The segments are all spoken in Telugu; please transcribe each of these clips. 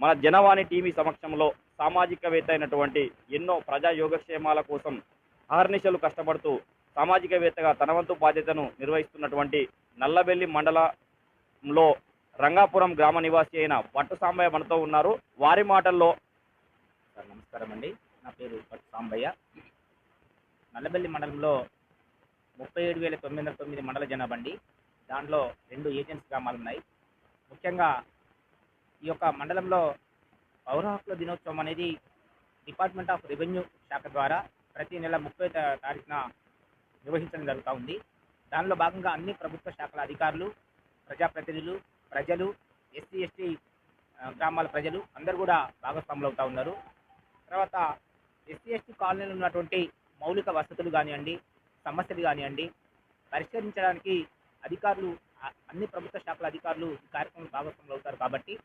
మన జనవాణి టీవీ సమక్షంలో సామాజికవేత్త అయినటువంటి ఎన్నో ప్రజా యోగక్షేమాల కోసం అహర్నిశలు కష్టపడుతూ సామాజికవేత్తగా తన వంతు బాధ్యతను నిర్వహిస్తున్నటువంటి నల్లబెల్లి మండలంలో రంగాపురం గ్రామ నివాసి అయిన పట్టు సాంబయ్య మనతో ఉన్నారు. వారి మాటల్లో. సార్ నమస్కారం అండి, నా పేరు పట్టు సాంబయ్య. నల్లబెల్లి మండలంలో 37,909 మండల జనాభా అండి. దాంట్లో 2 ఏజెన్సీ గ్రామాలు ఉన్నాయి. ముఖ్యంగా ఈ యొక్క మండలంలో పౌర హక్కుల దినోత్సవం అనేది డిపార్ట్మెంట్ ఆఫ్ రెవెన్యూ శాఖ ద్వారా ప్రతి నెల 30వ తారీఖున నిర్వహించడం జరుగుతూ ఉంది. దానిలో భాగంగా అన్ని ప్రభుత్వ శాఖల అధికారులు, ప్రజాప్రతినిధులు, ప్రజలు, ఎస్సీ ఎస్టీ గ్రామాల ప్రజలు అందరూ కూడా భాగస్వాములు అవుతూ ఉన్నారు. తర్వాత ఎస్సీ ఎస్టీ కాలనీలో ఉన్నటువంటి మౌలిక వసతులు కానివ్వండి, సమస్యలు కానివ్వండి పరిష్కరించడానికి అధికారులు, అన్ని ప్రభుత్వ శాఖల అధికారులు ఈ కార్యక్రమం భాగస్వాములు అవుతారు. కాబట్టి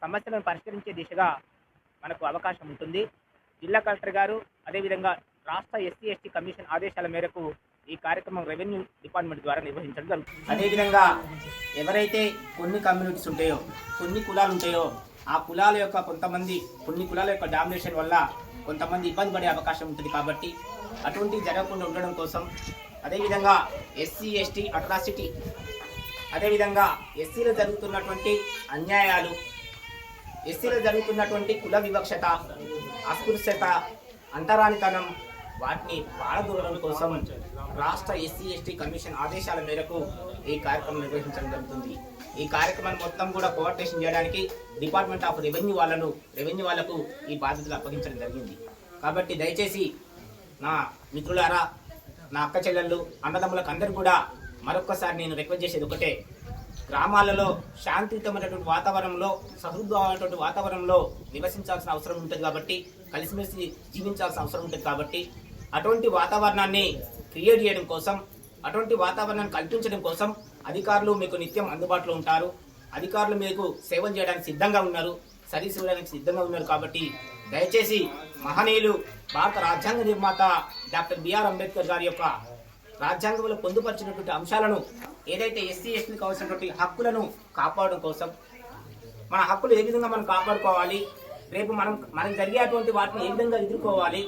సమస్యలను పరిష్కరించే దిశగా మనకు అవకాశం ఉంటుంది. జిల్లా కలెక్టర్ గారు, అదేవిధంగా రాష్ట్ర ఎస్సీ ఎస్టీ కమిషన్ ఆదేశాల మేరకు ఈ కార్యక్రమం రెవెన్యూ డిపార్ట్మెంట్ ద్వారా నిర్వహించడం జరుగుతుంది. అదేవిధంగా ఎవరైతే కొన్ని కమ్యూనిటీస్ ఉంటాయో, కొన్ని కులాలు ఉంటాయో, ఆ కులాల యొక్క కొన్ని కులాల యొక్క డామినేషన్ వల్ల కొంతమంది ఇబ్బంది పడే అవకాశం ఉంటుంది. కాబట్టి అటువంటివి జరగకుండా ఉండడం కోసం, అదేవిధంగా ఎస్సీ ఎస్టీ అట్రాసిటీ, అదేవిధంగా ఎస్సీలో జరుగుతున్నటువంటి అన్యాయాలు, ఎస్సీలో జరుగుతున్నటువంటి కుల వివక్షత, అస్పృశ్యత, అంటరానితనం, వాటిని పారదూరడం కోసం రాష్ట్ర ఎస్సీ ఎస్టీ కమిషన్ ఆదేశాల మేరకు ఈ కార్యక్రమం నిర్వహించడం జరుగుతుంది. ఈ కార్యక్రమాన్ని మొత్తం కూడా కోఆర్డినేషన్ చేయడానికి డిపార్ట్మెంట్ ఆఫ్ రెవెన్యూ వాళ్లకు ఈ బాధ్యతలు అప్పగించడం జరిగింది. కాబట్టి దయచేసి నా మిత్రులారా, నా అక్క చెల్లెళ్ళు, అన్నదమ్ములకు అందరూ కూడా మరొక్కసారి నేను రిక్వెస్ట్ చేసేది ఒకటే: గ్రామాలలో శాంతియుతమైనటువంటి వాతావరణంలో, సహృదమైనటువంటి వాతావరణంలో నివసించాల్సిన అవసరం ఉంటుంది. కాబట్టి కలిసిమెలిసి జీవించాల్సిన అవసరం ఉంటుంది. కాబట్టి అటువంటి వాతావరణాన్ని క్రియేట్ చేయడం కోసం, అటువంటి వాతావరణాన్ని కల్పించడం కోసం అధికారులు మీకు నిత్యం అందుబాటులో ఉంటారు. అధికారులు మీకు సేవలు చేయడానికి సిద్ధంగా ఉన్నారు, సర్వీస్ ఇవ్వడానికి సిద్ధంగా ఉన్నారు. కాబట్టి దయచేసి మహనీయులు, భారత రాజ్యాంగ నిర్మాత డాక్టర్ బిఆర్ అంబేద్కర్ గారి యొక్క రాజ్యాంగంలో పొందుపరిచినటువంటి అంశాలను, ఏదైతే ఎస్సీ ఎస్టీలకు కావాల్సినటువంటి హక్కులను కాపాడడం కోసం, మన హక్కులు ఏ విధంగా మనం కాపాడుకోవాలి, రేపు మనకు జరిగేటువంటి వాటిని ఏ విధంగా ఎదుర్కోవాలి,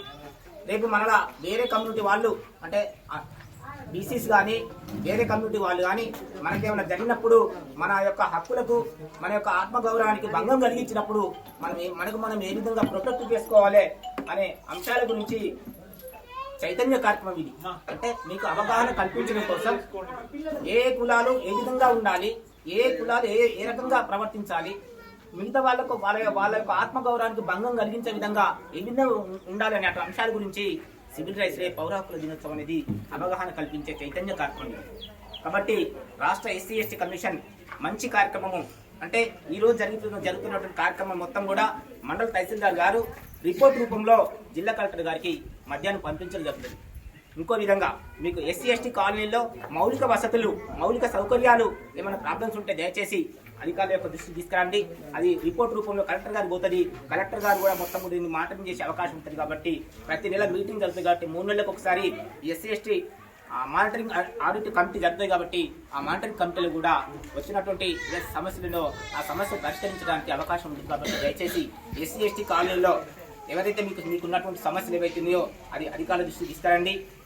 రేపు మనలా వేరే కమ్యూనిటీ వాళ్ళు, అంటే బీసీస్ కానీ వేరే కమ్యూనిటీ వాళ్ళు కానీ మనకేమైనా జరిగినప్పుడు మన యొక్క హక్కులకు, మన యొక్క ఆత్మగౌరవానికి భంగం కలిగించినప్పుడు మనం ఏ విధంగా ప్రొటెక్ట్ చేసుకోవాలి అనే అంశాల గురించి చైతన్య కార్యక్రమం ఇది. అంటే మీకు అవగాహన కల్పించడం కోసం ఏ కులాలు ఏ విధంగా ఉండాలి, ఏ కులాలు ఏ రకంగా ప్రవర్తించాలి, మిగతా వాళ్ళ యొక్క ఆత్మగౌరవానికి భంగం కలిగించే విధంగా ఏ విధంగా ఉండాలి అనే అంశాల గురించి సివిల్ రైట్స్ డే, పౌర హక్కుల దినోత్సవం అనేది అవగాహన కల్పించే చైతన్య కార్యక్రమం. కాబట్టి రాష్ట్ర ఎస్సీ ఎస్టీ కమిషన్ మంచి కార్యక్రమము, అంటే ఈ రోజు జరుగుతున్నటువంటి కార్యక్రమం మొత్తం కూడా మండల తహసీల్దార్ గారు రిపోర్ట్ రూపంలో జిల్లా కలెక్టర్ గారికి మధ్యాహ్నం పంపించడం జరుగుతుంది. ఇంకో విధంగా మీకు ఎస్సీ ఎస్టీ కాలనీలో మౌలిక వసతులు, మౌలిక సౌకర్యాలు ఏమైనా ప్రాబ్లమ్స్ ఉంటే దయచేసి అధికారుల యొక్క దృష్టికి తీసుకురండి. అది రిపోర్ట్ రూపంలో కలెక్టర్ గారు పోతుంది. కలెక్టర్ గారు కూడా మొత్తం దీన్ని మానిటరింగ్ చేసే అవకాశం ఉంటుంది. కాబట్టి ప్రతి నెల మీటింగ్ జరుగుతుంది. కాబట్టి 3 నెలలకు ఒకసారి SC ST monitoring audit committee జరుగుతాయి. కాబట్టి ఆ మానిటరింగ్ కమిటీలు కూడా వచ్చినటువంటి సమస్యలలో ఆ సమస్యలు పరిష్కరించడానికి అవకాశం ఉంటుంది. కాబట్టి దయచేసి ఎస్సీ ఎస్టీ కాలనీలో ఎవరైతే మీకు ఉన్నటువంటి సమస్యలు ఏవైతున్నాయో అది అధికారుల దృష్టికి తీసుకురండి.